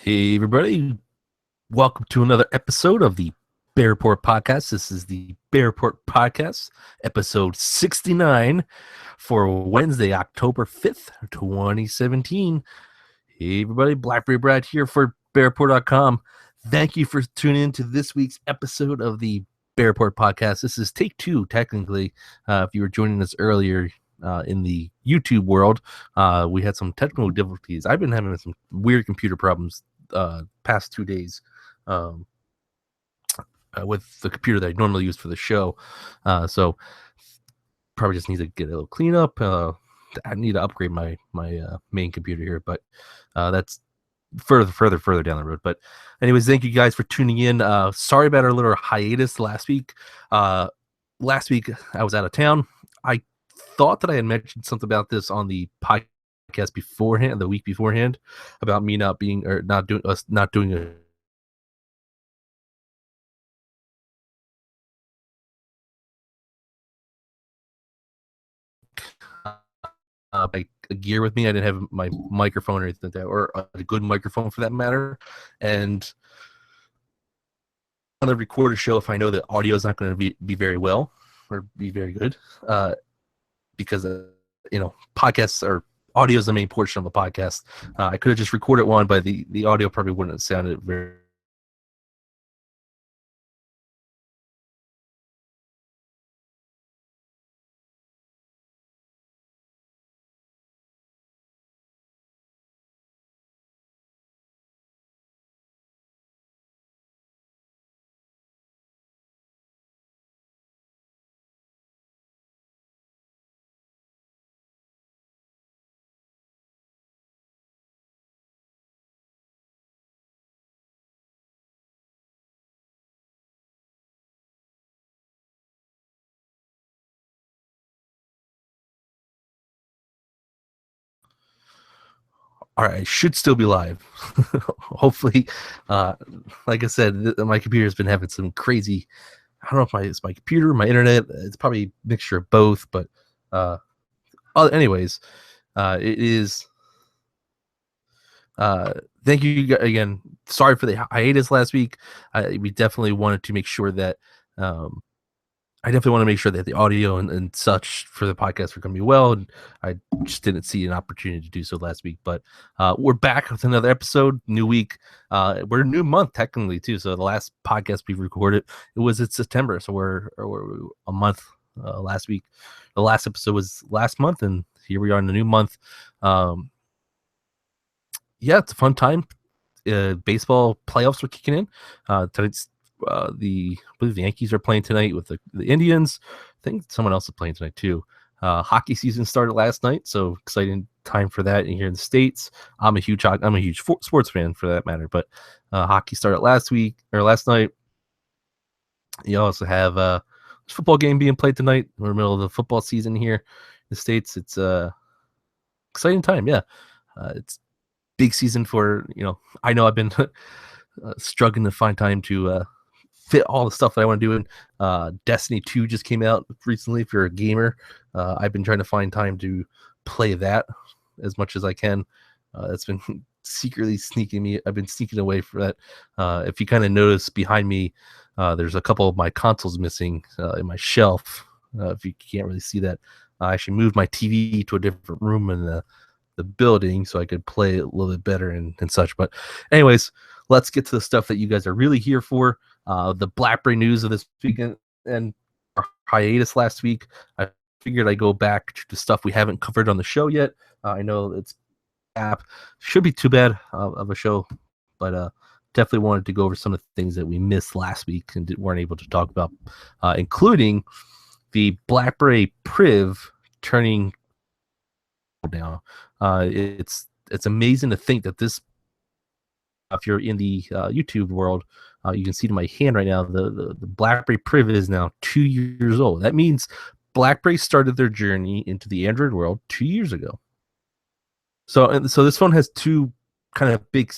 Hey, everybody. Welcome to another episode of the Bear Report Podcast. This is the Bear Report Podcast, episode 69 for Wednesday, October 5th, 2017. Hey, everybody. BlackBerry Brad here for BearReport.com. Thank you for tuning in to this week's episode of the Bear Report Podcast. This is take two, technically. If you were joining us earlier, in the YouTube world, we had some technical difficulties. I've been having some weird computer problems past 2 days with the computer that I normally use for the show. So probably just need to get a little cleanup. I need to upgrade my main computer here, but that's further down the road. But anyways, thank you guys for tuning in. Sorry about our little hiatus last week. Last week I was out of town. I thought that I had mentioned something about this on the podcast beforehand, the week beforehand, about me not doing a gear with me. I didn't have my microphone or anything like that, or a good microphone for that matter. And on the record a show, if I know that audio is not going to be very well or be very good, because podcasts or audio is the main portion of a podcast. I could have just recorded one, but the audio probably wouldn't have sounded very. All right, I should still be live. Hopefully, like I said, my computer's been having some crazy. I don't know if it's my computer, my internet. It's probably a mixture of both. But anyways, it is. Thank you again. Sorry for the hiatus last week. We definitely wanted to make sure that. I definitely want to make sure that the audio and such for the podcast are going to be well. And I just didn't see an opportunity to do so last week. But we're back with another episode, new week. We're a new month technically too. So the last podcast we recorded, it was in September. So we're a month last week. The last episode was last month, and here we are in the new month. Yeah, it's a fun time. Baseball playoffs are kicking in. Tonight's I believe the Yankees are playing tonight with the Indians. I think someone else is playing tonight too. Hockey season started last night, so exciting time for that. And here in the States, I'm a huge sports fan for that matter. But hockey started last night. You also have football game being played tonight. We're in the middle of the football season here in the States. It's exciting time. Yeah, it's big season for I know I've been struggling to find time to fit all the stuff that I want to do. And Destiny 2 just came out recently. If you're a gamer, I've been trying to find time to play that as much as I can. It's been secretly sneaking me. I've been sneaking away for that. If you kind of notice behind me, there's a couple of my consoles missing in my shelf. If you can't really see that, I actually moved my TV to a different room in the building so I could play a little bit better and such. But anyways, let's get to the stuff that you guys are really here for. The BlackBerry news of this weekend and our hiatus last week. I figured I'd go back to the stuff we haven't covered on the show yet. I know it's app should be too bad of a show, but definitely wanted to go over some of the things that we missed last week and weren't able to talk about, including the BlackBerry PRIV turning down. It's amazing to think that this, if you're in the YouTube world, you can see to my hand right now, the BlackBerry PRIV is now 2 years old. That means BlackBerry started their journey into the Android world 2 years ago. So this phone has two kind of big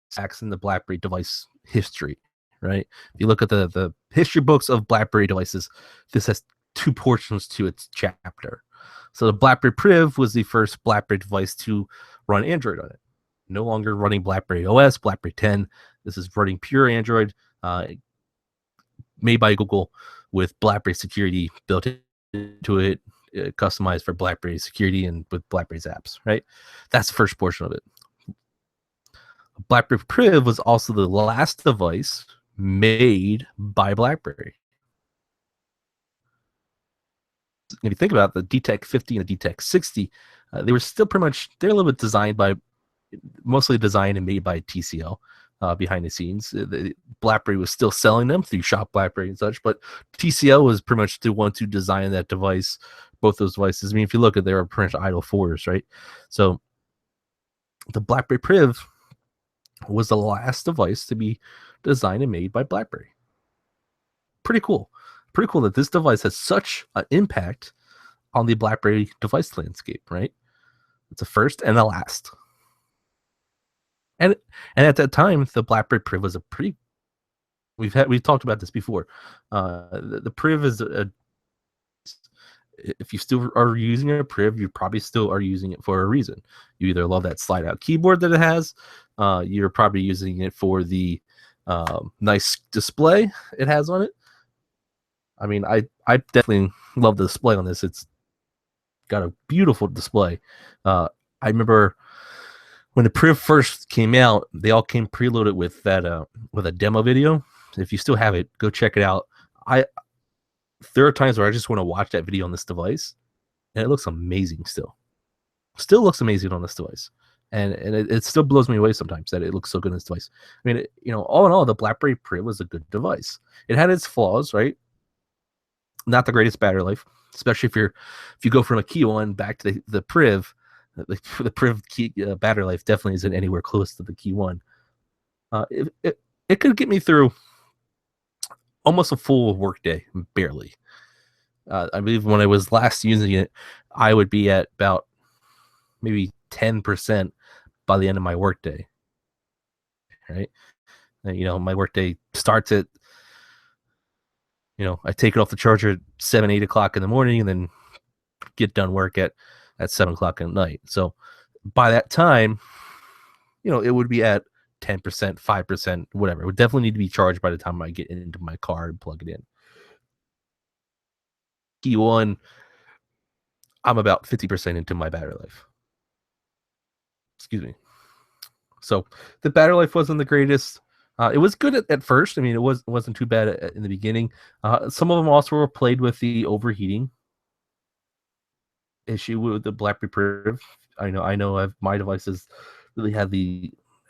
stacks in the BlackBerry device history, right? If you look at the history books of BlackBerry devices, this has two portions to its chapter. So the BlackBerry PRIV was the first BlackBerry device to run Android on it. no longer running BlackBerry OS, BlackBerry 10. This is running pure Android, made by Google with BlackBerry security built into it, customized for BlackBerry security and with BlackBerry's apps, right? That's the first portion of it. BlackBerry PRIV was also the last device made by BlackBerry. If you think about it, the DTEK 50 and the DTEK 60, they were still pretty much, they're a little bit designed by, mostly designed and made by TCL behind the scenes. BlackBerry was still selling them through Shop BlackBerry and such, but TCL was pretty much the one to design that device, both those devices. I mean, if you look at, they were pretty much idle fours, right? So the BlackBerry PRIV was the last device to be designed and made by BlackBerry. Pretty cool. Pretty cool that this device has such an impact on the BlackBerry device landscape, right? It's the first and the last. And at that time, the BlackBerry PRIV was a pretty. We've talked about this before. The PRIV is if you still are using a PRIV, you probably still are using it for a reason. You either love that slide out keyboard that it has, you're probably using it for the nice display it has on it. I mean, I definitely love the display on this. It's got a beautiful display. I remember when the PRIV first came out, they all came preloaded with that with a demo video. If you still have it, go check it out. There are times where I just want to watch that video on this device, and it looks amazing still. Still looks amazing on this device. And it still blows me away sometimes that it looks so good on this device. I mean, all in all, the BlackBerry PRIV was a good device. It had its flaws, right? Not the greatest battery life, especially if you go from a KEYone back to the PRIV. The PRIV battery life definitely isn't anywhere close to the KEYone. It could get me through almost a full workday, barely. I believe when I was last using it, I would be at about maybe 10% by the end of my workday. Right? And, my workday starts at, I take it off the charger at 7, 8 o'clock in the morning, and then get done work at 7 o'clock at night. So by that time, it would be at 10%, 5%, whatever. It would definitely need to be charged by the time I get into my car and plug it in. KEYone, I'm about 50% into my battery life. Excuse me. So the battery life wasn't the greatest. It was good at first. I mean, it wasn't too bad in the beginning. Some of them also were played with the overheating issue with the BlackBerry PRIV. I know my devices really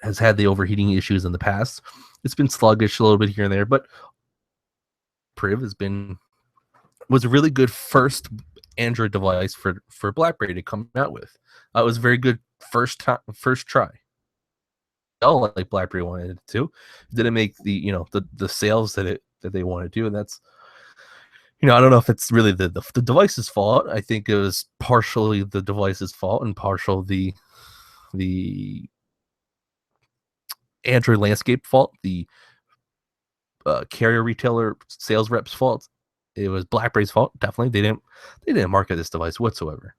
has had the overheating issues in the past. It's been sluggish a little bit here and there, but PRIV was a really good first Android device for BlackBerry to come out with. It was a very good first try. All like BlackBerry wanted it to. It didn't make the sales that they wanted to, and that's I don't know if it's really the device's fault. I think it was partially the device's fault and partial the Android landscape fault, the carrier retailer sales reps fault. It was BlackBerry's fault. Definitely, they didn't market this device whatsoever.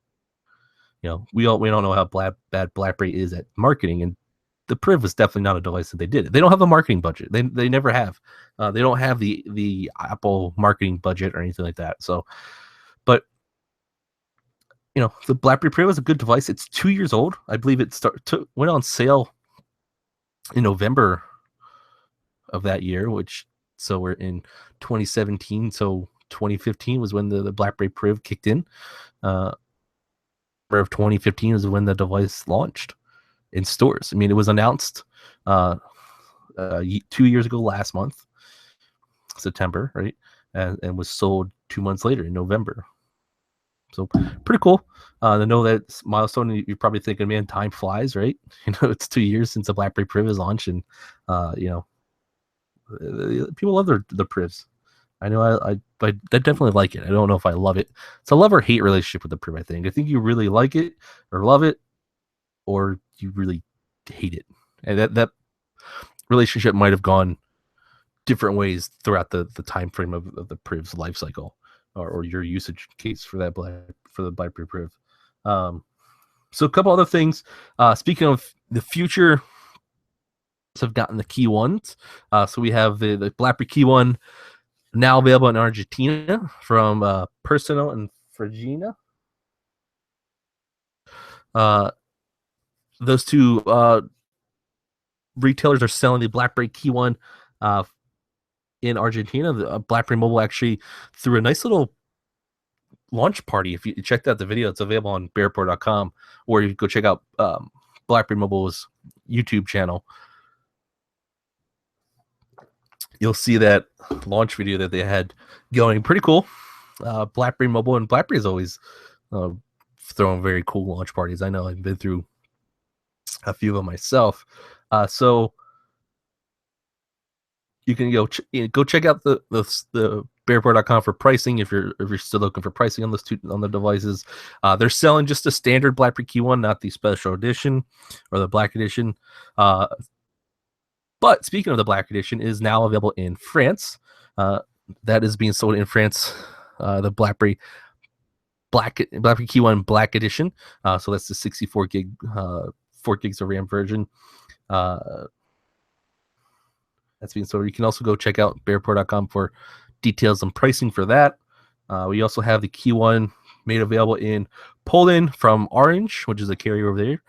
We don't know how bad BlackBerry is at marketing, and the PRIV was definitely not a device that they did. They don't have a marketing budget. They never have. They don't have the Apple marketing budget or anything like that. So, but the BlackBerry PRIV was a good device. It's 2 years old. I believe it went on sale in November of that year, so we're in 2017. So 2015 was when the BlackBerry PRIV kicked in. Of 2015 is when the device launched in stores. I mean, it was announced 2 years ago last month, September, right? And was sold 2 months later in November. So pretty cool to know that milestone. You're probably thinking, man, time flies, right? It's 2 years since the BlackBerry PRIV is launched, and people love the PRIVs. I know I definitely like it. I don't know if I love it. It's a love or hate relationship with the PRIV. I think you really like it or love it, or you really hate it. And that relationship might have gone different ways throughout the time frame of the PRIV's life cycle, or your usage case for the BlackBerry PRIV. So a couple other things. Speaking of the future have gotten the KEYones. So we have the BlackBerry KEYone now available in Argentina from Personal and Fragina. Those two retailers are selling the BlackBerry KEYone in Argentina. The BlackBerry Mobile actually threw a nice little launch party. If you checked out the video, it's available on bearport.com, or you go check out BlackBerry Mobile's YouTube channel. You'll see that launch video that they had going. Pretty cool. BlackBerry Mobile and BlackBerry is always throwing very cool launch parties. I know I've been through a few of them myself. So you can go check out the bearport.com for pricing if you're still looking for pricing on the devices. They're selling just a standard BlackBerry KEYone, not the special edition or the black edition. But speaking of the black edition, is now available in France. That is being sold in France. The BlackBerry KEYone Black Edition. So that's the 64 gig, 4 gigs of RAM version. That's being sold. You can also go check out bearport.com for details on pricing for that. We also have the KEYone made available in Poland from Orange, which is a carrier over there.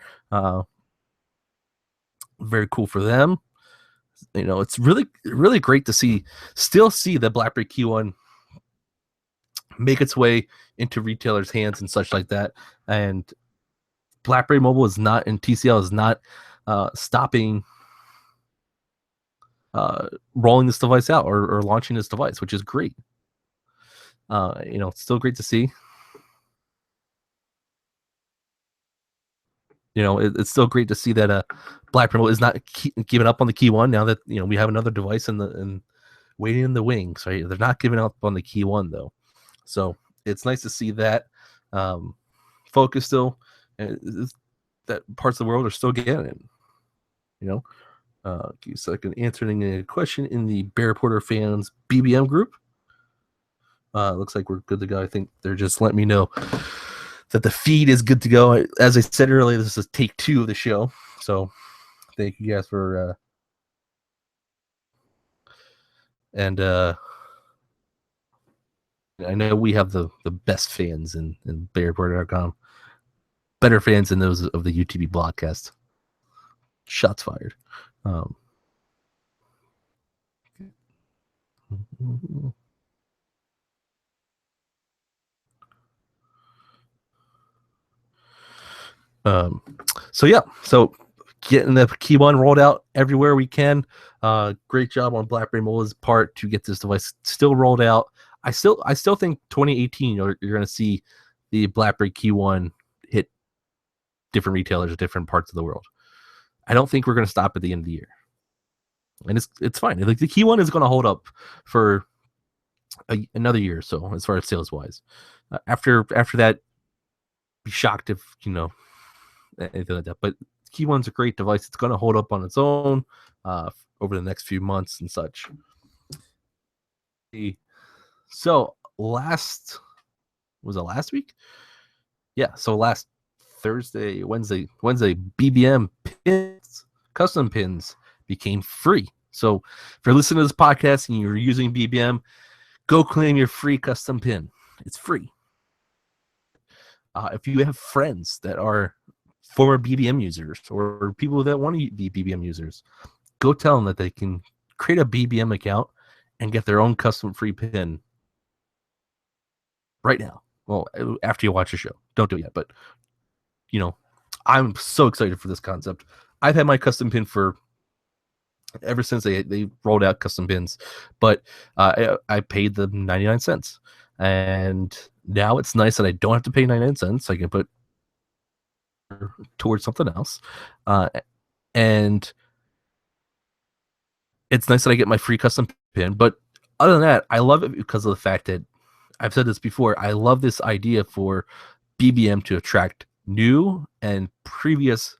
Very cool for them. You know, it's really, really great to still see the BlackBerry KEYone make its way into retailers' hands and such like that. And BlackBerry Mobile is not, and TCL is not stopping rolling this device out or launching this device, which is great. You know, it's still great to see. You know, it's still great to see that BlackBerry Mobile is not giving up on the KEYone now that, you know, we have another device in waiting in the wings, right? They're not giving up on the KEYone though. So it's nice to see that focus still, that parts of the world are still getting it. You know, give you a second, answering a question in the Bear Reporter fans BBM group. Looks like we're good to go. I think they're just letting me know that the feed is good to go. As I said earlier, this is take 2 of the show. So thank you guys for I know we have the best fans in BearReporter.com. Better fans than those of the UTB broadcast. Shots fired. So yeah, so getting the KEYone rolled out everywhere we can. Great job on BlackBerry Mobile's part to get this device still rolled out. I still think 2018 you're going to see the BlackBerry KEYone hit different retailers, different parts of the world. I don't think we're going to stop at the end of the year, and it's fine. Like the KEYone is going to hold up for another year or so as far as sales wise. After that, be shocked if anything like that. But KEYone's a great device. It's going to hold up on its own over the next few months and such. So last week? Yeah. So last Wednesday, BBM pins, custom pins became free. So if you're listening to this podcast and you're using BBM, go claim your free custom pin. It's free. If you have friends that are former BBM users or people that want to be BBM users, go tell them that they can create a BBM account and get their own custom free pin right now. Well, after you watch the show. Don't do it yet, but I'm so excited for this concept. I've had my custom pin for ever since they rolled out custom pins, but I paid the 99 cents, and now it's nice that I don't have to pay 99 cents. I can put towards something else, and it's nice that I get my free custom pin. But other than that, I love it because of the fact that I've said this before. I love this idea for BBM to attract new and previous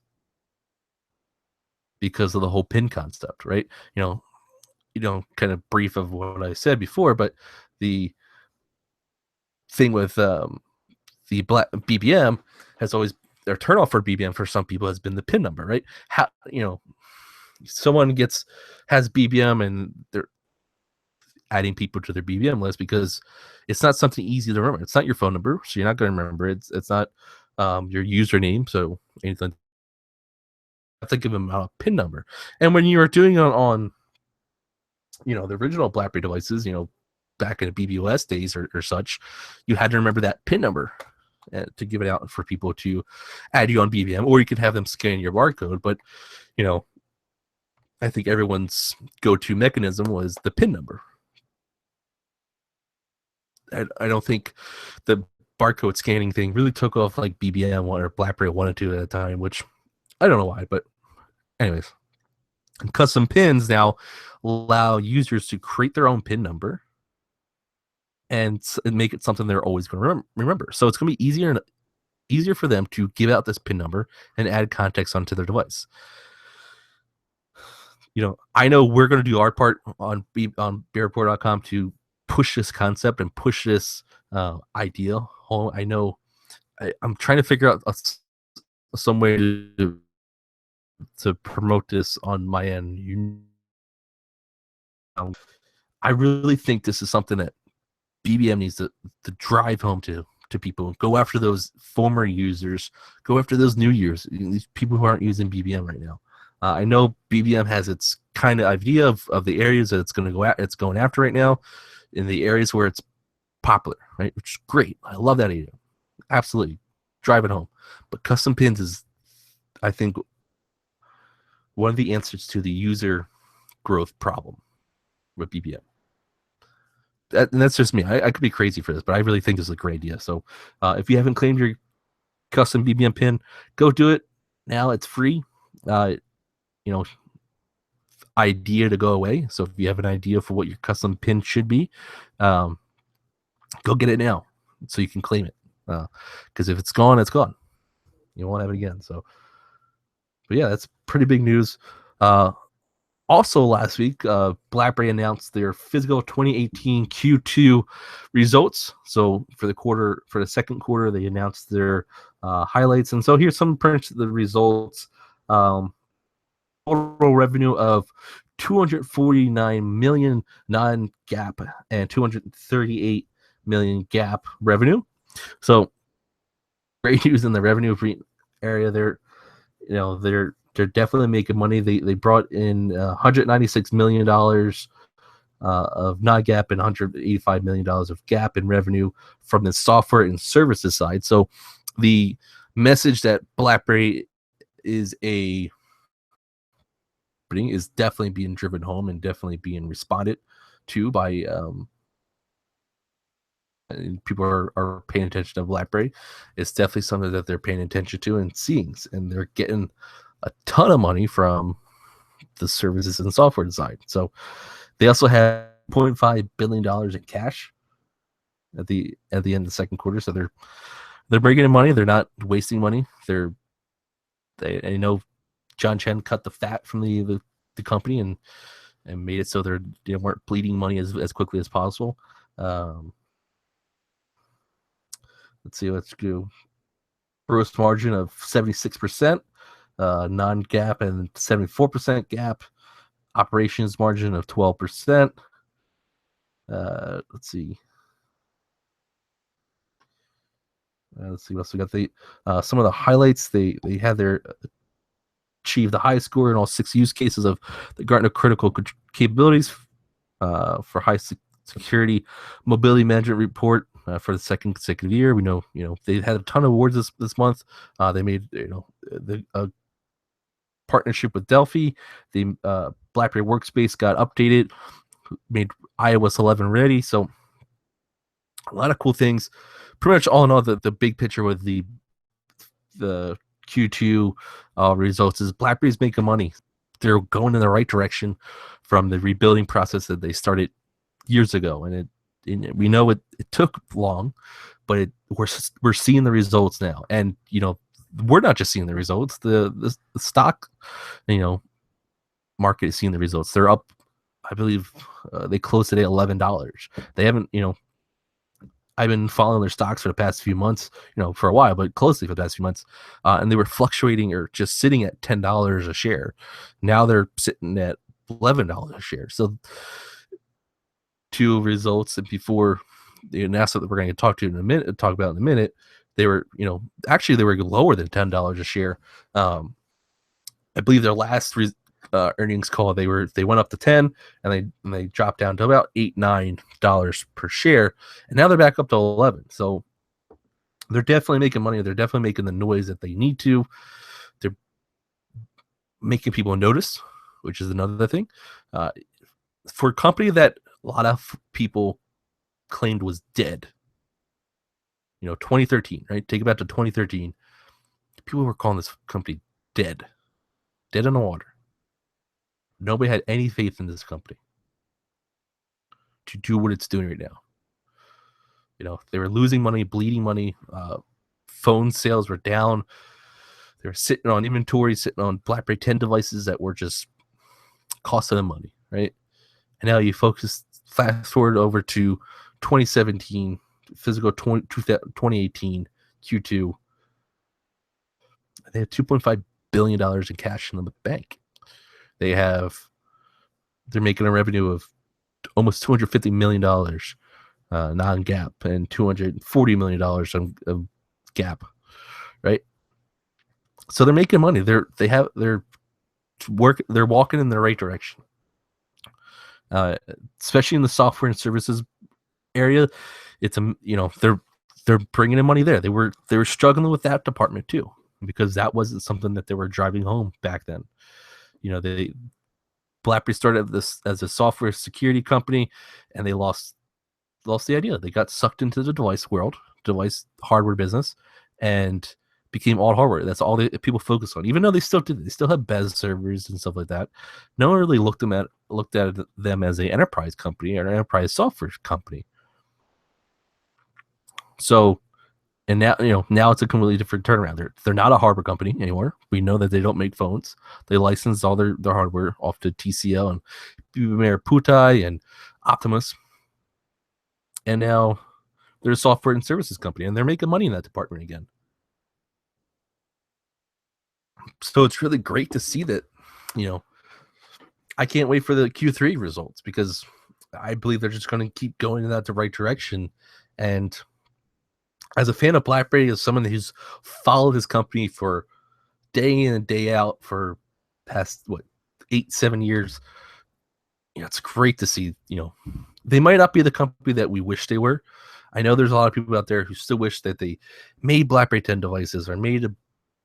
because of the whole pin concept, right? Kind of brief of what I said before, but the thing with the black BBM has always their turnoff for BBM for some people has been the PIN number, right? How someone has BBM and they're adding people to their BBM list because it's not something easy to remember. It's not your phone number, so you're not going to remember it. It's not your username, so anything. I have to give them a PIN number. And when you were doing it on the original BlackBerry devices, back in the BBOS days or such, you had to remember that PIN number to give it out for people to add you on BBM, or you could have them scan your barcode. But I think everyone's go-to mechanism was the PIN number. I don't think the barcode scanning thing really took off like BBM or BlackBerry wanted to at the time, which I don't know why, but anyways. Custom pins now allow users to create their own PIN number and make it something they're always going to remember. So it's going to be easier for them to give out this PIN number and add context onto their device. I know we're going to do our part on bearreport.com to push this concept and push this idea home. I know I'm trying to figure out some way to promote this on my end. I really think this is something that BBM needs to drive home to people. Go after those former users. Go after those new users. These people who aren't using BBM right now. I know BBM has its kind of idea of the areas that it's going to go at. It's going after right now, in the areas where it's popular, right? Which is great. I love that idea. Absolutely, drive it home. But custom pins is, I think, one of the answers to the user growth problem with BBM. And that's just me. I could be crazy for this, but I really think this is a great idea. So if you haven't claimed your custom BBM pin, go do it now. It's free. Idea to go away. So if you have an idea for what your custom pin should be, go get it now so you can claim it. Because if it's gone, it's gone. You won't have it again. So, but yeah, that's pretty big news. Also last week, BlackBerry announced their fiscal 2018 Q2 results. So for the second quarter, they announced their highlights. And so here's some of the results. Total revenue of 249 million non-GAAP and 238 million GAAP revenue. So great news in the revenue area. They're definitely making money. They brought in $196 million of non-GAAP and $185 million of GAAP in revenue from the software and services side. So the message that BlackBerry is definitely being driven home and definitely being responded to by and people are paying attention to BlackBerry. It's definitely something that they're paying attention to and seeing, and they're getting a ton of money from the services and software side. So they also have $0.5 billion in cash at the end of the second quarter. So they're bringing in money. They're not wasting money. I know John Chen cut the fat from the company and made it so they weren't bleeding money as quickly as possible. Let's see, let's do gross margin of 76%, non-GAAP and 74% GAAP, operations margin of 12%. Let's see. Let's see what else we got. Some of the highlights, they had their achieve the highest score in all 6 use cases of the Gartner critical capabilities for high security mobility management report for the second consecutive year. We know, they had a ton of awards this month. They made, the partnership with Delphi. The BlackBerry Workspace got updated, made iOS 11 ready. So a lot of cool things. Pretty much all in all, the big picture with the Q2 results is BlackBerry's making money. They're going in the right direction from the rebuilding process that they started years ago, and we know it took long, but we're seeing the results now. And we're not just seeing the results. The stock market is seeing the results. They're up, I believe they closed today $11. They haven't I've been following their stocks for the past few months, for a while, but closely for the past few months, and they were fluctuating or just sitting at $10 a share. Now they're sitting at $11 a share. So two results, and before the announcement that we're going to talk about in a minute, they were, actually they were lower than $10 a share. I believe their last earnings call, they went up to 10, and they dropped down to about $8-9 per share, and now they're back up to 11. So they're definitely making money. They're definitely making the noise that they need to. They're making people notice, which is another thing. For a company that a lot of people claimed was dead, 2013, right? Take it back to 2013. People were calling this company dead in the water. Nobody had any faith in this company to do what it's doing right now. They were losing money, bleeding money. Phone sales were down. They were sitting on inventory, sitting on BlackBerry 10 devices that were just costing them money, right? And now you fast forward over to 2017, physical 2018 Q2. They have $2.5 billion in cash in the bank. They're making a revenue of almost $250 million non-GAAP and $240 million on GAAP, right? So they're making money. They're walking in the right direction. Especially in the software and services area, they're bringing in money there. They were struggling with that department too, because that wasn't something that they were driving home back then. BlackBerry started as a software security company, and they lost the idea. They got sucked into the device hardware business, and became all hardware. That's all people focus on. Even though they still did, they still have BES servers and stuff like that. No one really looked at them as an enterprise company or an enterprise software company. So, and now it's a completely different turnaround. They're not a hardware company anymore. We know that they don't make phones. They license all their hardware off to TCL and BlackBerry PRIV and Optimus. And now they're a software and services company, and they're making money in that department again. So it's really great to see that. I can't wait for the Q3 results, because I believe they're just going to keep going in the right direction. And as a fan of BlackBerry, as someone who's followed his company for day in and day out for past 8-7 years, it's great to see. They might not be the company that we wish they were. I know there's a lot of people out there who still wish that they made BlackBerry 10 devices or made a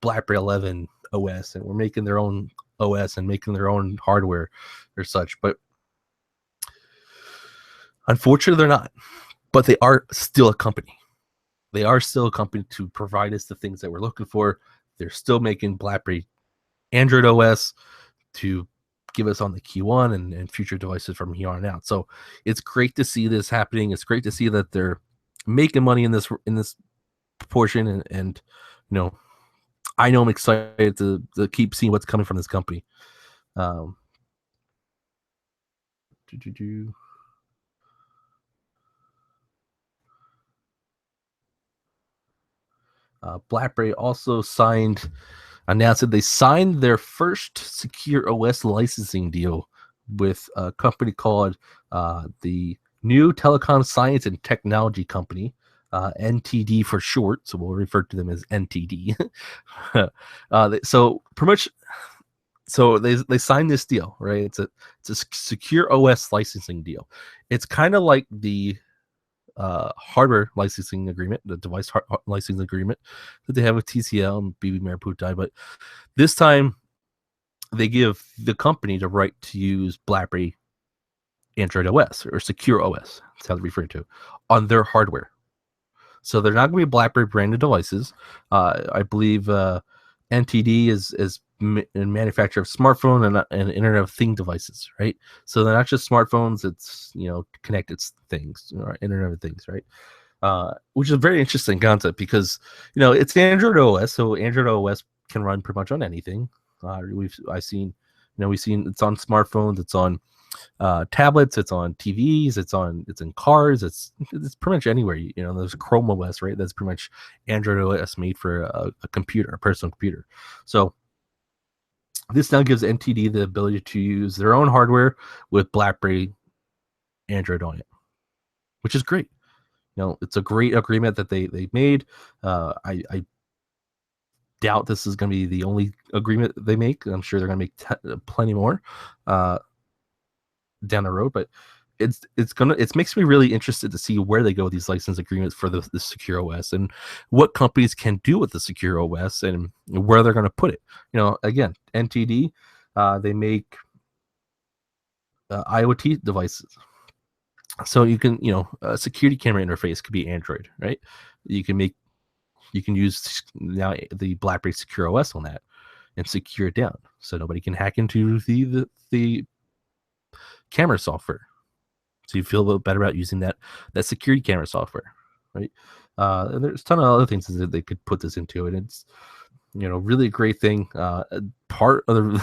BlackBerry 11 OS and were making their own OS and making their own hardware or such. But unfortunately, they're not. But they are still a company. They are still a company to provide us the things that we're looking for. They're still making BlackBerry Android OS to give us on the KEYone and future devices from here on out. So it's great to see this happening. It's great to see that they're making money in this portion, and I know I'm excited to keep seeing what's coming from this company. BlackBerry also announced that they signed their first secure OS licensing deal with a company called the New Telecom Science and Technology Company, NTD for short, so we'll refer to them as NTD. So pretty much, so they signed this deal, right? It's a secure OS licensing deal. It's kind of like the hardware licensing agreement, the device licensing agreement that they have with TCL and BlackBerry PRIV, but this time they give the company the right to use BlackBerry Android OS or secure OS, that's how they refer to, on their hardware. So they're not going to be BlackBerry branded devices. I believe NTD is a manufacturer of smartphone and Internet of Things devices, right? So they're not just smartphones; it's connected things, or Internet of Things, right? Which is a very interesting concept, because it's Android OS, so Android OS can run pretty much on anything. I've seen We've seen it's on smartphones, it's on tablets, it's on TVs, it's in cars, it's pretty much anywhere. There's Chrome OS, right? That's pretty much Android OS made for a computer, a personal computer. So this now gives NTD the ability to use their own hardware with BlackBerry Android on it, which is great. It's a great agreement that they made. I doubt this is going to be the only agreement they make. I'm sure they're going to make plenty more down the road, but it makes me really interested to see where they go with these license agreements for the secure OS and what companies can do with the secure OS and where they're going to put it. Again, NTD, they make IoT devices. So you can, a security camera interface could be Android, right? You can use now the BlackBerry Secure OS on that and secure it down so nobody can hack into the camera software. So you feel a little better about using that security camera software, right? And there's a ton of other things that they could put this into, and it's really a great thing. Part of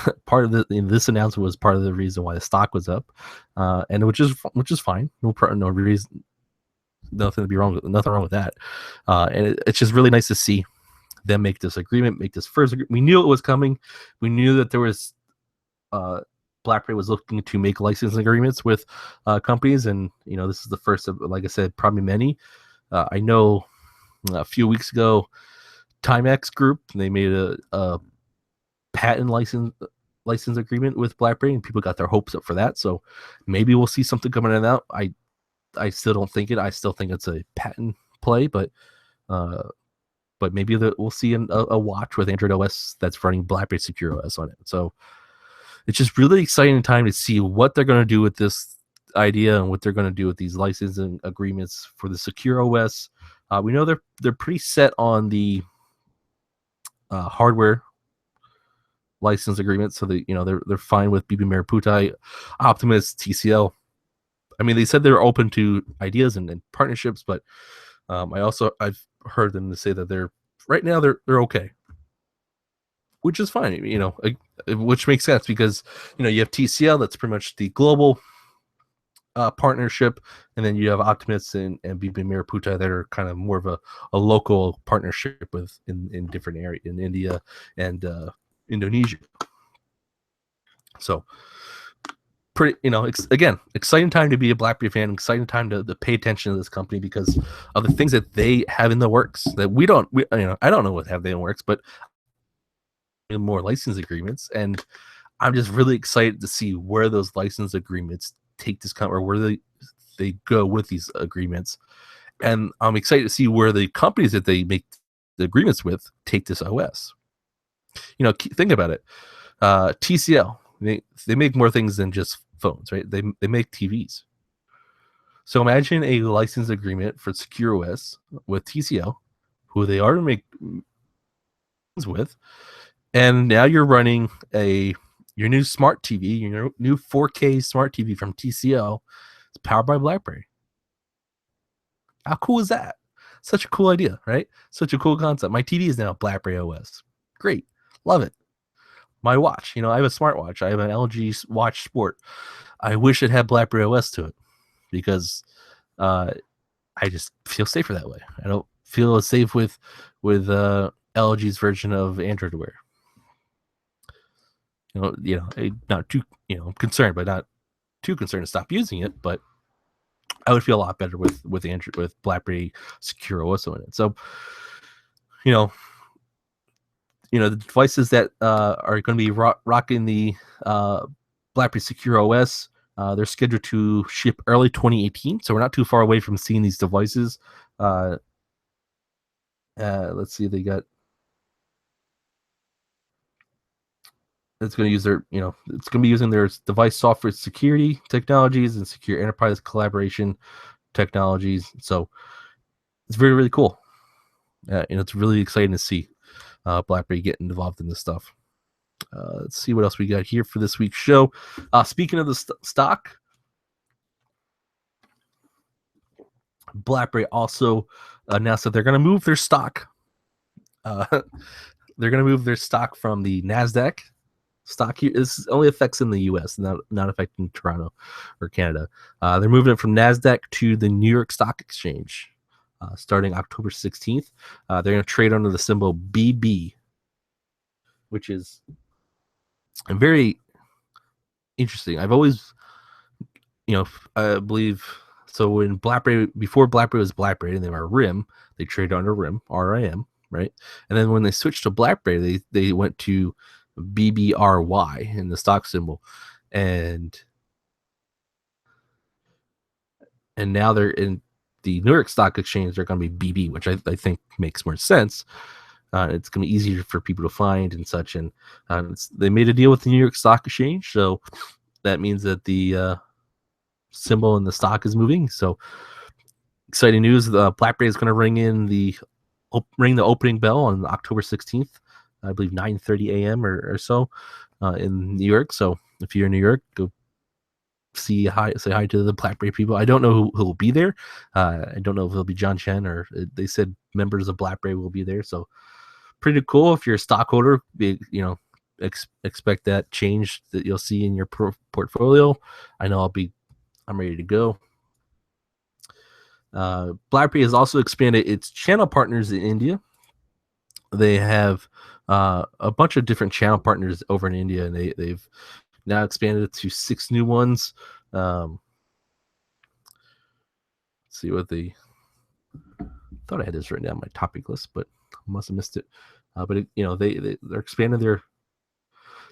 this announcement was part of the reason why the stock was up, and which is fine. No reason, nothing wrong with that. And it's just really nice to see them make this agreement, make this first agreement. We knew it was coming. We knew that there was BlackBerry was looking to make licensing agreements with companies, and this is the first of, like I said, probably many. I know a few weeks ago, Timex Group, they made a patent license agreement with BlackBerry, and people got their hopes up for that. So maybe we'll see something coming out. I still don't think it. I still think it's a patent play, but maybe we'll see a watch with Android OS that's running BlackBerry Secure OS on it. So it's just really exciting time to see what they're going to do with this idea and what they're going to do with these licensing agreements for the Secure OS. We know they're pretty set on the hardware license agreement, so they're fine with BB Mariputai, Optimus, TCL. I mean, they said they're open to ideas and partnerships, but I've heard them to say that they're okay, which is fine, which makes sense because you have TCL, that's pretty much the global partnership, and then you have Optimus and BB Mariputai that are kind of more of a local partnership with in different areas in India and Indonesia. So pretty, again, exciting time to be a BlackBerry fan, exciting time to pay attention to this company because of the things that they have in the works that I don't know what have they in the works, but more license agreements, and I'm just really excited to see where those license agreements take this company, or where they go with these agreements. And I'm excited to see where the companies that they make the agreements with take this OS. Think about it. TCL, they make more things than just phones, right? They make TVs. So imagine a license agreement for Secure OS with TCL, who they already make with, and now you're running your new smart TV, your new 4K smart TV from TCL. It's powered by BlackBerry. How cool is that? Such a cool idea, right? Such a cool concept. My TV is now BlackBerry OS. Great. Love it. My watch, I have a smartwatch. I have an LG Watch Sport. I wish it had BlackBerry OS to it because I just feel safer that way. I don't feel as safe with LG's version of Android Wear. Not too, I'm concerned, but not too concerned to stop using it. But I would feel a lot better with Android, with BlackBerry Secure OS on it. So, the devices that are going to be rocking the BlackBerry Secure OS, they're scheduled to ship early 2018. So we're not too far away from seeing these devices. Let's see, it's going to use it's going to be using their device software security technologies and secure enterprise collaboration technologies. So it's very, really cool. And it's really exciting to see BlackBerry getting involved in this stuff. Let's see what else we got here for this week's show. Speaking of the stock, BlackBerry also announced that they're going to move their stock. They're going to move their stock from the NASDAQ stock here. This only affects in the U.S., not affecting Toronto or Canada. They're moving it from NASDAQ to the New York Stock Exchange starting October 16th. They're going to trade under the symbol BB, which is very interesting. I've always, I believe, so when before BlackBerry was BlackBerry and they were RIM, they traded under RIM, RIM, right? And then when they switched to BlackBerry, they went to BBRY in the stock symbol, and now they're in the New York Stock Exchange. They're going to be BB, which I think makes more sense. It's going to be easier for people to find and such. And they made a deal with the New York Stock Exchange, so that means that the symbol in the stock is moving. So exciting news! BlackBerry is going to ring the opening bell on October 16th. I believe 9:30 a.m. or so in New York. So if you're in New York, go say hi to the BlackBerry people. I don't know who will be there. I don't know if it'll be John Chen, or they said members of BlackBerry will be there. So pretty cool. If you're a stockholder, expect that change that you'll see in your portfolio. I know I'm ready to go. BlackBerry has also expanded its channel partners in India. They have a bunch of different channel partners over in India, and they've now expanded it to 6 new ones. Let's see what they thought I had this written down on my topic list, but I must have missed it. They're expanding their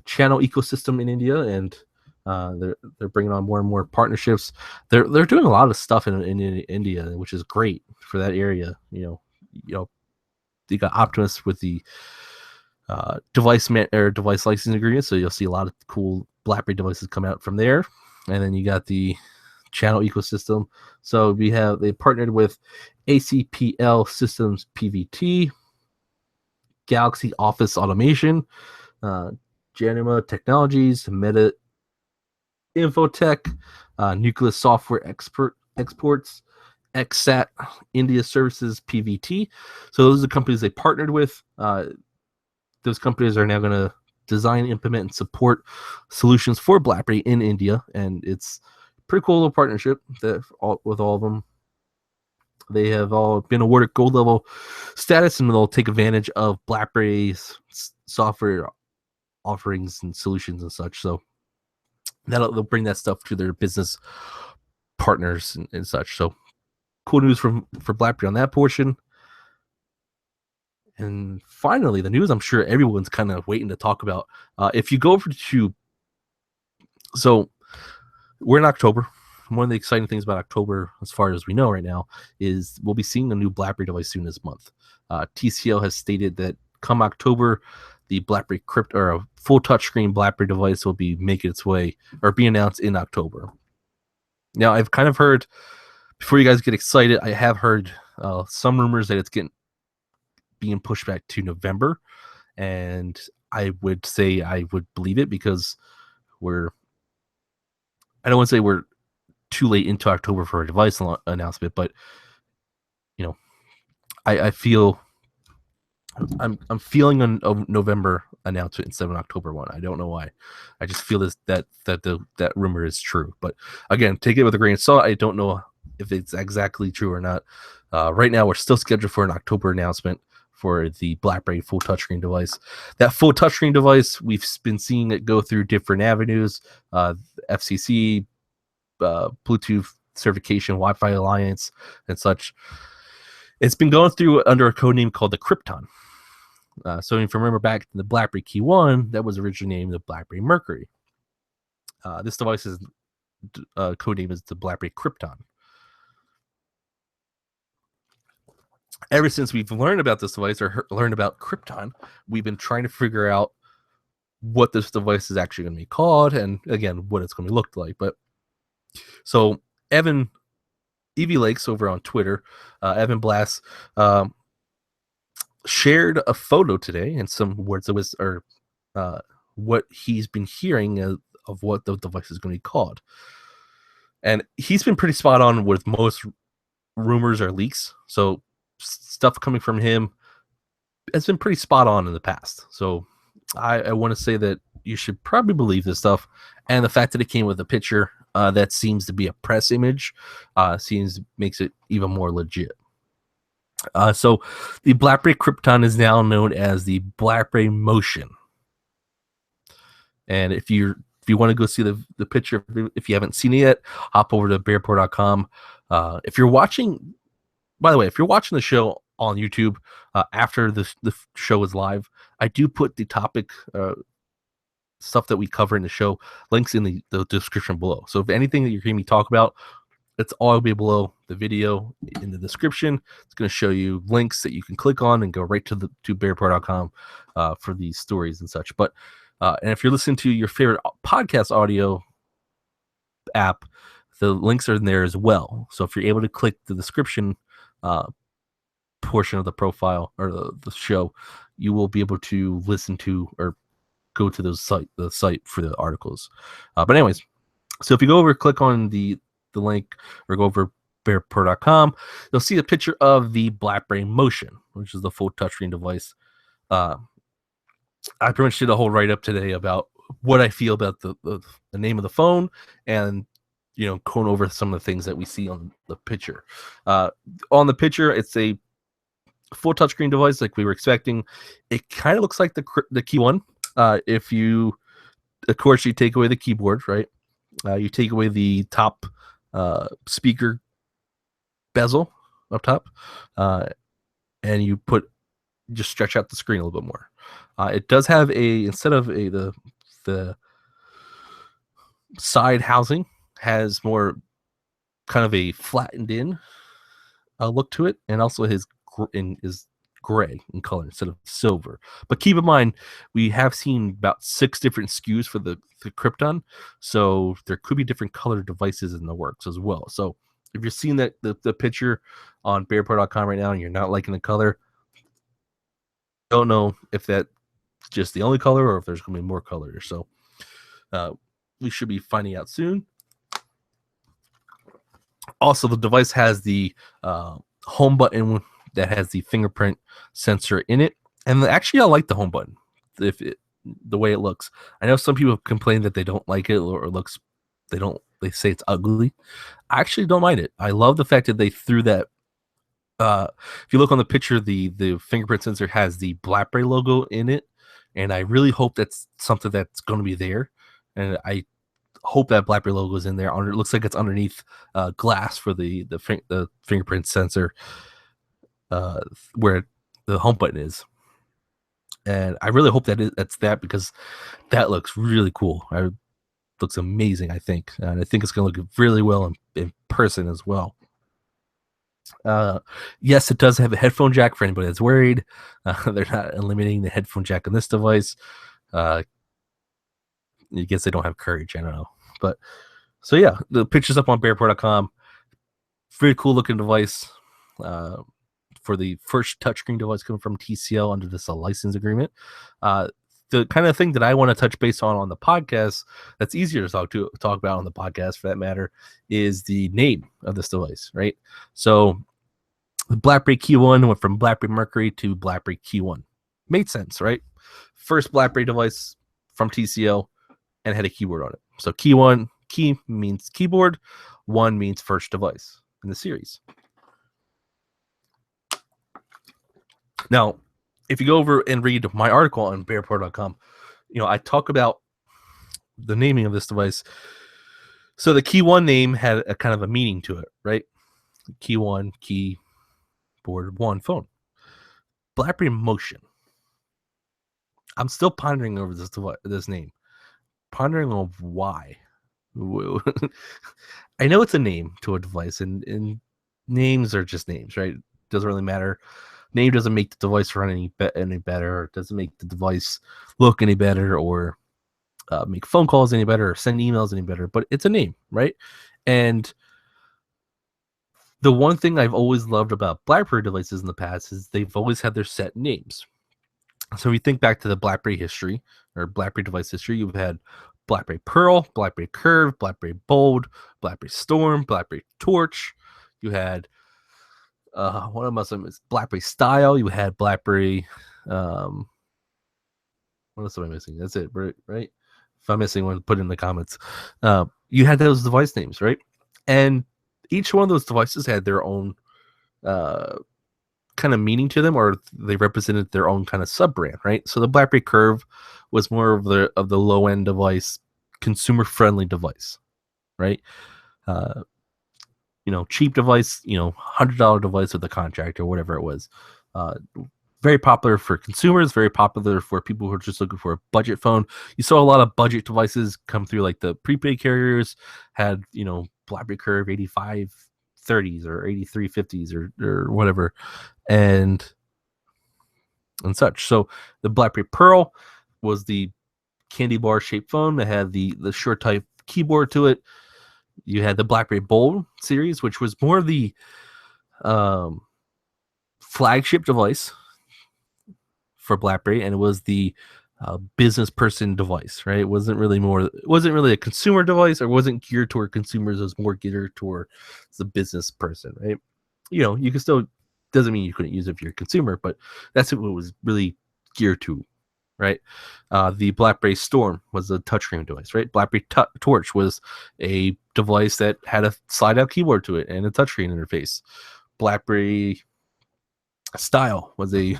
channel ecosystem in India, and they're bringing on more and more partnerships. They're doing a lot of stuff in India, which is great for that area. They got Optimus with the device licensing agreement, so you'll see a lot of cool BlackBerry devices come out from there. And then you got the channel ecosystem. So they partnered with ACPL Systems PVT, Galaxy Office Automation, Janima Technologies, Meta Infotech, Nucleus Software Exports, XSAT India Services PVT. So those are the companies they partnered with. Those companies are now going to design, implement, and support solutions for BlackBerry in India, and it's a pretty cool little partnership with all of them. They have all been awarded gold level status, and they'll take advantage of BlackBerry's software offerings and solutions and such. So they'll bring that stuff to their business partners and such. So cool news for BlackBerry on that portion. And finally, the news I'm sure everyone's kind of waiting to talk about. If you go over to, so we're in October. One of the exciting things about October, as far as we know right now, is we'll be seeing a new BlackBerry device soon this month. TCL has stated that come October, the BlackBerry Krypton, or a full touchscreen BlackBerry device, will be making its way or be announced in October. Now, I've kind of heard, before you guys get excited, I have heard some rumors that it's being pushed back to November, and I would say I would believe it, because I don't want to say we're too late into October for a device announcement, but I feel I'm feeling a November announcement instead of an October one. I don't know why. I just feel that rumor is true, but again, take it with a grain of salt. I don't know if it's exactly true or not. Right now, we're still scheduled for an October announcement for the BlackBerry full touchscreen device. That full touchscreen device, we've been seeing it go through different avenues, FCC, Bluetooth certification, Wi-Fi Alliance, and such. It's been going through under a code name called the Krypton. So if you remember back to the BlackBerry KEYone, that was originally named the BlackBerry Mercury. This device's code name is the BlackBerry Krypton. Ever since we've learned about this device, or learned about Krypton, we've been trying to figure out what this device is actually going to be called, and again, what it's going to look like. But so Evan Evie Lakes over on Twitter, Evan Blass, shared a photo today and some words of wisdom, or what he's been hearing of what the device is going to be called. And he's been pretty spot on with most rumors or leaks. So stuff coming from him has been pretty spot on in the past. So I want to say that you should probably believe this stuff. And the fact that it came with a picture that seems to be a press image makes it even more legit. So the BlackBerry Krypton is now known as the BlackBerry Motion. And if you want to go see the picture, if you haven't seen it yet, hop over to bearport.com. If you're watching, by the way, if you're watching the show on YouTube after the show is live, I do put the topic stuff that we cover in the show links in the description below. So if anything that you're hearing me talk about, it's all be below the video in the description. It's going to show you links that you can click on and go right to bearport.com for these stories and such. But and if you're listening to your favorite podcast audio app, the links are in there as well. So if you're able to click the description portion of the profile or the show, you will be able to listen to or go to the site for the articles. But anyways, so if you go over, click on the link, or go over bearport.com, you'll see a picture of the BlackBerry Motion, which is the full touchscreen device. I pretty much did a whole write-up today about what I feel about the name of the phone, and going over some of the things that we see on the picture. On the picture, it's a full touchscreen device like we were expecting. It kind of looks like the KEYone. If you, of course, you take away the keyboard, right? You take away the top speaker bezel up top, and you just stretch out the screen a little bit more. It does have instead of the side housing, has more kind of a flattened in look to it, and also is gray in color instead of silver. But keep in mind, we have seen about 6 different SKUs for the Krypton, so there could be different colored devices in the works as well. So if you're seeing that the picture on bearport.com right now and you're not liking the color, don't know if that's just the only color or if there's going to be more colors. So we should be finding out soon. Also, the device has the home button that has the fingerprint sensor in it, and actually I like the home button the way it looks. I know some people complain that they don't like it, or they say it's ugly. I actually don't mind it. I love the fact that they threw that. If you look on the picture, the fingerprint sensor has the BlackBerry logo in it, and I really hope that's something that's going to be there. And I hope that BlackBerry logo is in there. It looks like it's underneath glass for the fingerprint sensor, where the home button is. And I really hope that's that, because that looks really cool. It looks amazing, I think. And I think it's going to look really well in person as well. Yes, it does have a headphone jack for anybody that's worried. They're not eliminating the headphone jack on this device. I guess they don't have courage. I don't know. But so yeah, the picture's up on bearport.com. Very cool looking device. For the first touchscreen device coming from TCL under this license agreement. The kind of thing that I want to touch base on the podcast, that's easier to talk about on the podcast for that matter, is the name of this device, right? So the BlackBerry KEYone went from BlackBerry Mercury to BlackBerry KEYone. Made sense, right? First BlackBerry device from TCL and had a keyboard on it. So KEYone, key means keyboard, one means first device in the series. Now, if you go over and read my article on bearport.com, I talk about the naming of this device. So the KEYone name had a kind of a meaning to it, right? KEYone, keyboard, one, phone. BlackBerry Motion. I'm still pondering over this name. Pondering on why. I know it's a name to a device, and names are just names, right? Doesn't really matter. Name doesn't make the device run any better. It doesn't make the device look any better, or make phone calls any better, or send emails any better. But it's a name, right? And the one thing I've always loved about BlackBerry devices in the past is they've always had their set names. So if you think back to the BlackBerry history, or BlackBerry device history, you've had BlackBerry Pearl, BlackBerry Curve, BlackBerry Bold, BlackBerry Storm, BlackBerry Torch. You had one of them is BlackBerry Style. You had BlackBerry, what What else am I missing? That's it, right? If I'm missing one, put it in the comments. You had those device names, right? And each one of those devices had their own kind of meaning to them, or they represented their own kind of sub brand, right? So the BlackBerry Curve was more of the low end device, consumer friendly device, right? Uh, cheap device, $100 device with a contract or whatever it was. Very popular for consumers, very popular for people who are just looking for a budget phone. You saw a lot of budget devices come through, like the prepaid carriers had, BlackBerry Curve 8530s or 8350s or whatever, and such. So the BlackBerry Pearl was the candy bar shaped phone that had the short type keyboard to it. You had the BlackBerry Bold series, which was more of the flagship device for BlackBerry, and it was the business person device, right? It wasn't really a consumer device, or wasn't geared toward consumers. It was more geared toward the business person, right? You can still, doesn't mean you couldn't use it if you're a consumer, but that's what it was really geared to, right? The BlackBerry Storm was a touchscreen device, right? BlackBerry Torch was a device that had a slide-out keyboard to it and a touchscreen interface. BlackBerry Style was a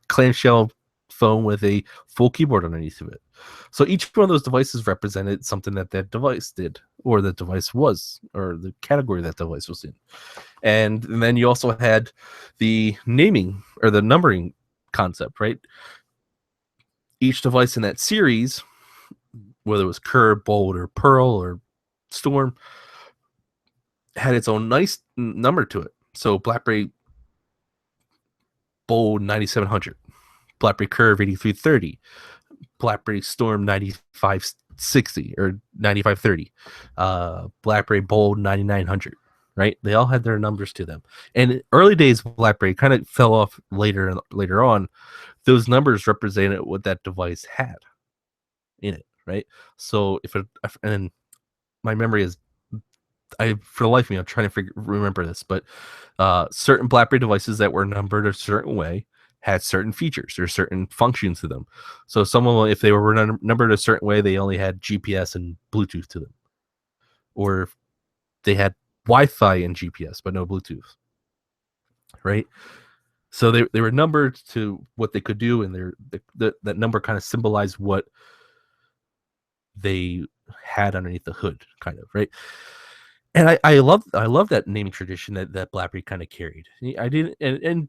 clamshell phone with a full keyboard underneath of it. So each one of those devices represented something that device did, or the device was, or the category that device was in. And then you also had the naming or the numbering concept, right? Each device in that series, whether it was Curve, Bold, or Pearl, or Storm, had its own nice number to it. So BlackBerry Bold 9700, BlackBerry Curve 8330, BlackBerry Storm 9560 or 9530, BlackBerry Bold 9900, right? They all had their numbers to them. And early days BlackBerry kind of fell off later on. Those numbers represented what that device had in it, right? So and my memory is, for the life of me, I'm trying to remember this, but certain BlackBerry devices that were numbered a certain way had certain features or certain functions to them. So if they were numbered a certain way, they only had GPS and Bluetooth to them, or they had Wi-Fi and GPS but no Bluetooth, right? So they were numbered to what they could do, and that number kind of symbolized what they had underneath the hood, kind of, right? And I love that naming tradition that BlackBerry kind of carried. I didn't, and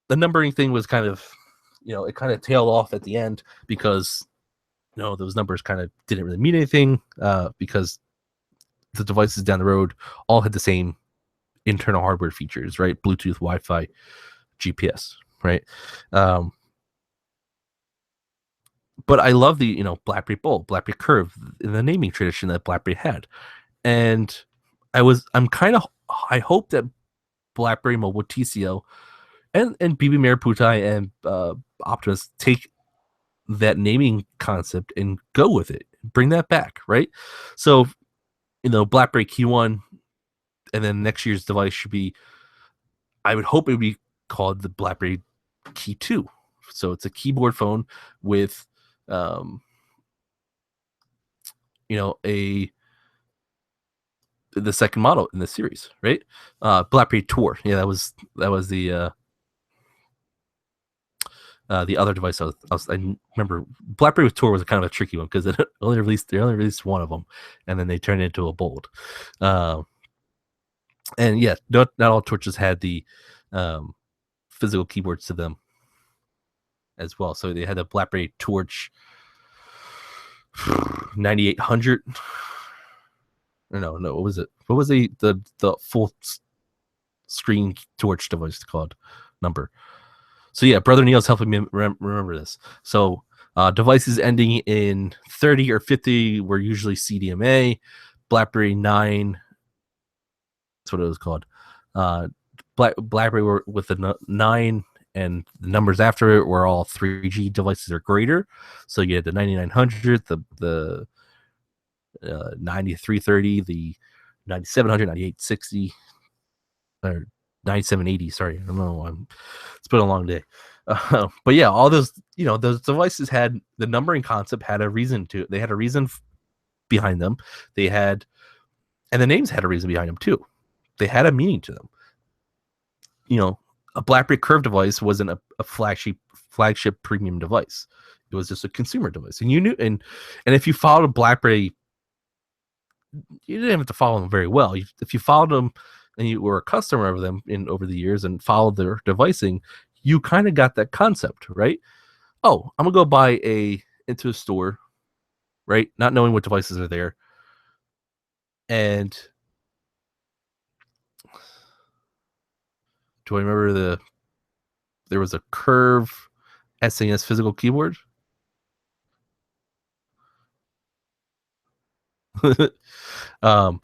the numbering thing was kind of, it kind of tailed off at the end, because those numbers kind of didn't really mean anything, because the devices down the road all had the same internal hardware features, right? Bluetooth, Wi-Fi, GPS, right? But I love the BlackBerry Bold, BlackBerry Curve, in the naming tradition that BlackBerry had. And I hope that BlackBerry Mobile TCL and BB Mariputai and Optimus take that concept and go with it, bring that back, right? So BlackBerry KEYone, and then next year's device should be, I would hope it would be called the BlackBerry KEY2. So it's a keyboard phone with the second model in the series, right? BlackBerry Tour, yeah, that was the other device. I remember BlackBerry Tour was kind of a tricky one, because they only released one of them, and then they turned it into a Bold. And yeah, not all torches had the physical keyboards to them as well. So they had the BlackBerry Torch 9800. No, what was it? What was the full screen Torch device called number? So yeah, Brother Neil's helping me remember this. So devices ending in 30 or 50 were usually CDMA. BlackBerry 9, that's what it was called. BlackBerry were with the 9, and the numbers after it were all 3G devices or greater. So you had the 9900, the 9330, the 9700, 9860, or 9780. Sorry, I don't know. It's been a long day. But yeah, all those, those devices had the numbering concept had a reason to. They had a reason behind them. They had, and the names had a reason behind them too. They had a meaning to them. A BlackBerry Curve device wasn't a flagship premium device. It was just a consumer device, and you knew. And if you followed BlackBerry, you didn't have to follow them very well. If you followed them and you were a customer of them over the years and followed their devicing, you kind of got that concept, right? Oh, I'm gonna go buy into a store, right? Not knowing what devices are there, and do I remember there was a Curve SAS physical keyboard? um,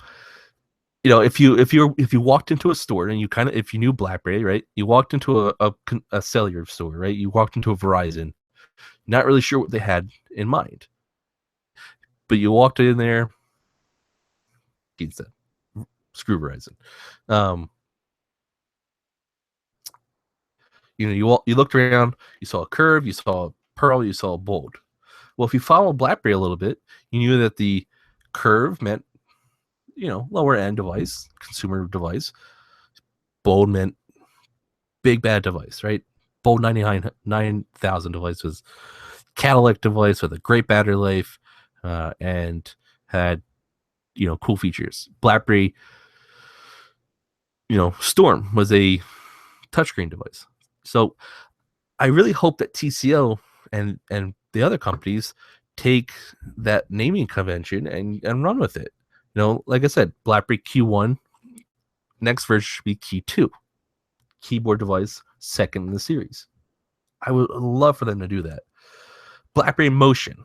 if you walked into a store and if you knew BlackBerry, right? You walked into a cellular store, right? You walked into a Verizon, not really sure what they had in mind, but you walked in there. Pizza, screw Verizon. You looked around, you saw a Curve, you saw a Pearl, you saw a Bold. Well, if you follow BlackBerry a little bit, you knew that the Curve meant, lower end device, consumer device. Bold meant big bad device, right? Bold 9000 device was Cadillac device with a great battery life, and had cool features. BlackBerry, Storm was a touchscreen device. So I really hope that TCL and the other companies take that naming convention and run with it. Like I said, BlackBerry KEYone, next version should be KEY2, keyboard device, second in the series. I would love for them to do that. BlackBerry Motion.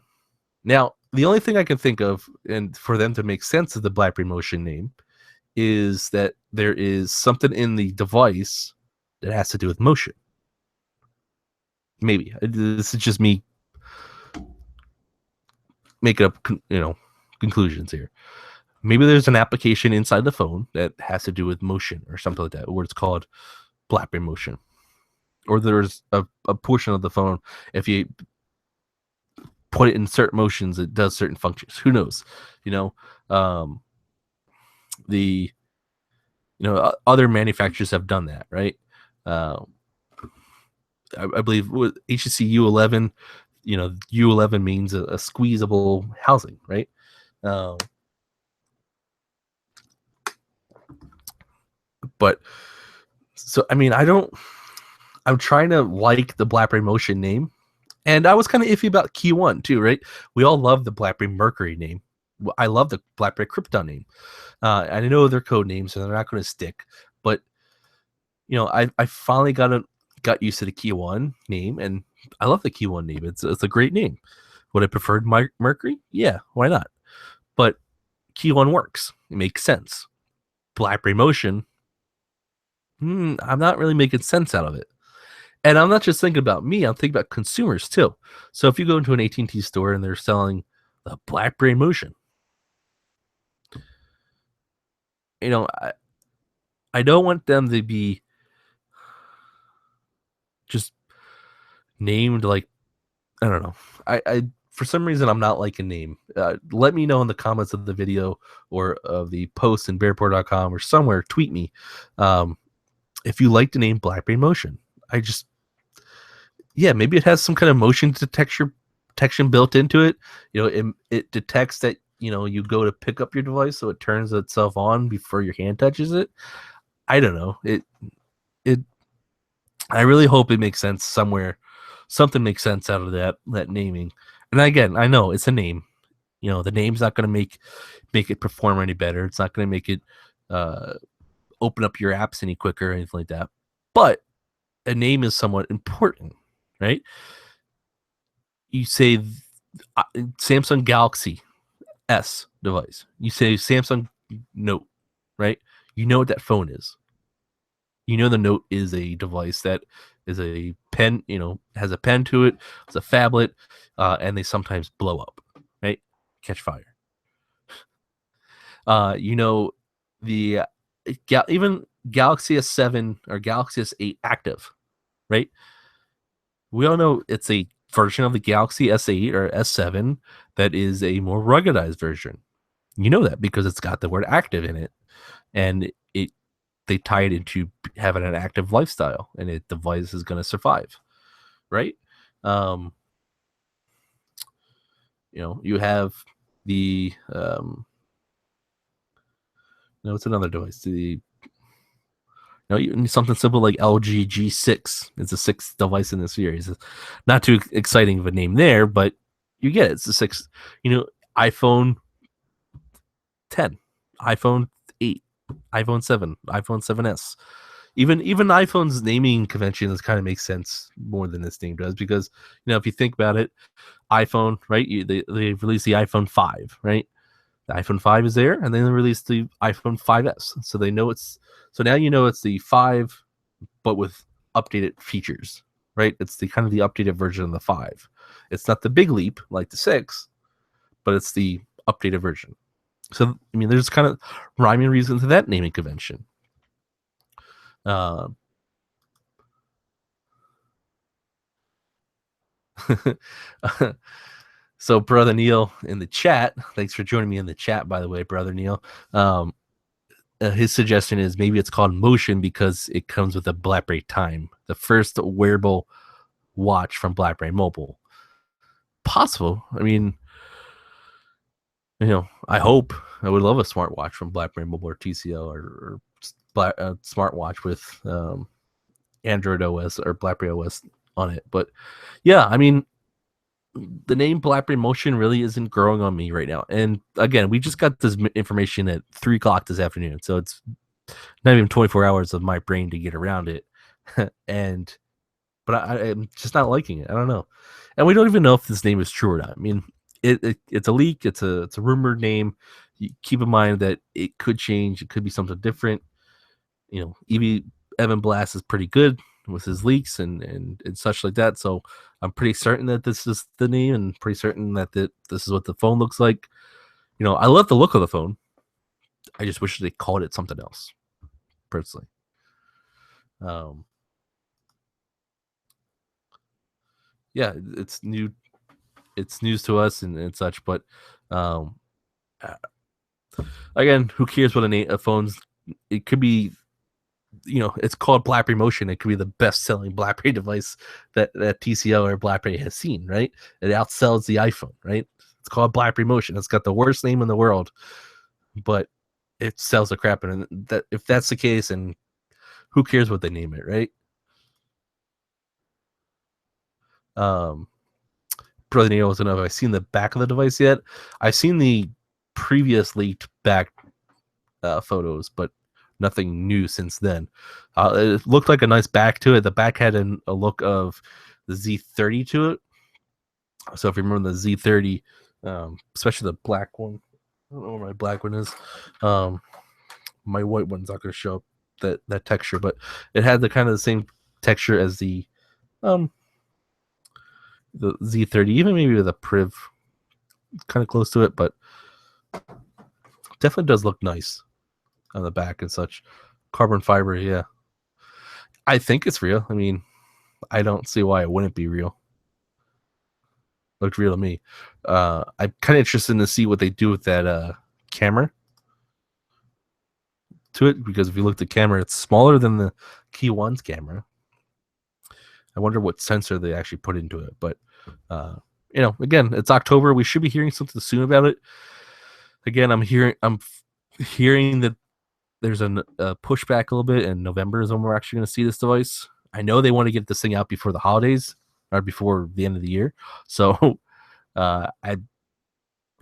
Now, the only thing I can think of, and for them to make sense of the BlackBerry Motion name, is that there is something in the device that has to do with motion. Maybe this is just me making up, conclusions here. Maybe there's an application inside the phone that has to do with motion or something like that, where it's called BlackBerry Motion, or there's a portion of the phone, if you put it in certain motions, it does certain functions. Who knows? The other manufacturers have done that, right? I believe with HTC U11, U11 means a squeezable housing, right? But so, I mean, I'm trying to like the BlackBerry Motion name, and I was kind of iffy about KEYone too, right? We all love the BlackBerry Mercury name. I love the BlackBerry Krypton name. I know their code names, so they're not going to stick. But I finally got used to the KEYone name, and I love the KEYone name. It's a great name. Would I prefer Mercury? Yeah, why not? But KEYone works. It makes sense. BlackBerry Motion, I'm not really making sense out of it. And I'm not just thinking about me, I'm thinking about consumers too. So if you go into an AT&T store and they're selling the BlackBerry Motion, I don't want them to be just named like, I don't know. I for some reason I'm not liking name. Let me know in the comments of the video or of the post in bearport.com or somewhere. Tweet me if you like the name BlackBerry Motion. Maybe it has some kind of motion detection built into it. It detects that you go to pick up your device, so it turns itself on before your hand touches it. I don't know. I really hope it makes sense somewhere. Something makes sense out of that naming. And again, I know it's a name. The name's not going to make it perform any better. It's not going to make it open up your apps any quicker or anything like that. But a name is somewhat important, right? You say Samsung Galaxy S device. You say Samsung Note, right? You know what that phone is. The Note is a device that is a pen, has a pen to it, it's a phablet, and they sometimes blow up, right? Catch fire. The even Galaxy S7 or Galaxy S8 active, right? We all know it's a version of the Galaxy S8 or S7 that is a more ruggedized version. You know that because it's got the word active in it, and it they tie it into having an active lifestyle, and it device is going to survive, right? Um, you have the no, it's another device. Something simple like LG G6. It's the sixth device in the series. It's not too exciting of a name there, but you get it. It's the sixth. iPhone 10, iPhone 8, iPhone 7, iPhone 7s. Even iPhone's naming conventions kind of makes sense more than this name does because if you think about it, iPhone, right? They released the iPhone 5, right? The iPhone 5 is there, and then they released the iPhone 5s. So now it's the 5, but with updated features, right? It's the kind of the updated version of the 5. It's not the big leap like the 6, but it's the updated version. So there's kind of rhyming reason to that naming convention. Uh, so Brother Neil in the chat, thanks for joining me in the chat, by the way, Brother Neil. His suggestion is maybe it's called Motion because it comes with a BlackBerry Time, the first wearable watch from BlackBerry Mobile. Possible. I hope. I would love a smartwatch from BlackBerry Mobile or TCL or smartwatch with Android OS or BlackBerry OS on it. But yeah, the name BlackBerry Motion really isn't growing on me right now. And again, we just got this information at 3:00 this afternoon, so it's not even 24 hours of my brain to get around it. But I'm just not liking it. I don't know, and we don't even know if this name is true or not. It's a leak. It's a rumored name. You keep in mind that it could change. It could be something different. Evan Blass is pretty good with his leaks and such like that. So I'm pretty certain that this is the name, and pretty certain that this is what the phone looks like. I love the look of the phone. I just wish they called it something else, personally. Yeah, it's new. It's news to us and such, but again, who cares what a phone's? It could be, it's called BlackBerry Motion. It could be the best-selling BlackBerry device that TCL or BlackBerry has seen. Right? It outsells the iPhone. Right? It's called BlackBerry Motion. It's got the worst name in the world, but it sells the crap. And that if that's the case, and who cares what they name it? Right? Brother Neil wants to know if I've seen the back of the device yet. I've seen the previous leaked back photos, but nothing new since then. It looked like a nice back to it. The back had a look of the Z30 to it. So if you remember the Z30, especially the black one, I don't know where my black one is. My white one's not going to show up that texture, but it had the kind of the same texture as the Z30, even maybe with a PRIV, kind of close to it, but definitely does look nice on the back and such. Carbon fiber, yeah. I think it's real. I don't see why it wouldn't be real. Looked real to me. I'm kind of interested to see what they do with that camera to it, because if you look at the camera, it's smaller than the KEYone's camera. I wonder what sensor they actually put into it. But again, it's October. We should be hearing something soon about it. Again, I'm hearing that there's a pushback a little bit, and November is when we're actually going to see this device. I know they want to get this thing out before the holidays or before the end of the year, so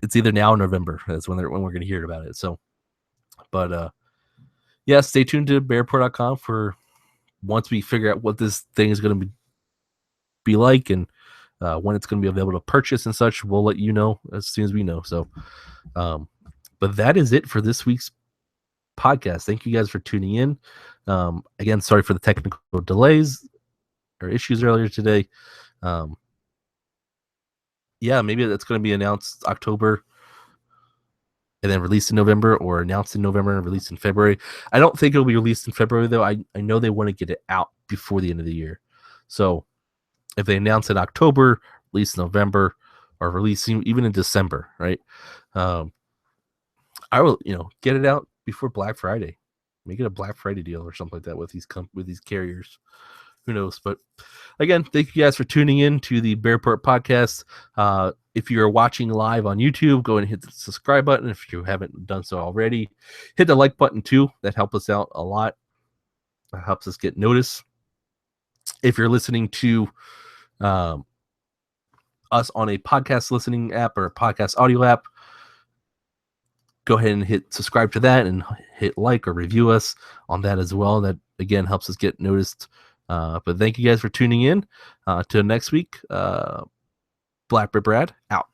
it's either now or November. That's when we're going to hear about it. So, but yeah, stay tuned to bearport.com for once we figure out what this thing is going to be like and when it's going to be available to purchase and such. We'll let you know as soon as we know. So, but that is it for this week's podcast. Thank you guys for tuning in. Again, sorry for the technical delays or issues earlier today. Yeah, maybe that's going to be announced October and then released in November, or announced in November and released in February. I don't think it'll be released in February, though. I know they want to get it out before the end of the year. So if they announce in October, release November, or release even in December, right? I will, get it out before Black Friday. Make it a Black Friday deal or something like that with these carriers. Who knows? But again, thank you guys for tuning in to the Bearport podcast. If you're watching live on YouTube, go and hit the subscribe button. If you haven't done so already, hit the like button too. That helps us out a lot. That helps us get noticed. If you're listening to us on a podcast listening app or a podcast audio app, go ahead and hit subscribe to that and hit like or review us on that as well. That again helps us get noticed. But thank you guys for tuning in. Till next week, BlackBerry Brad out.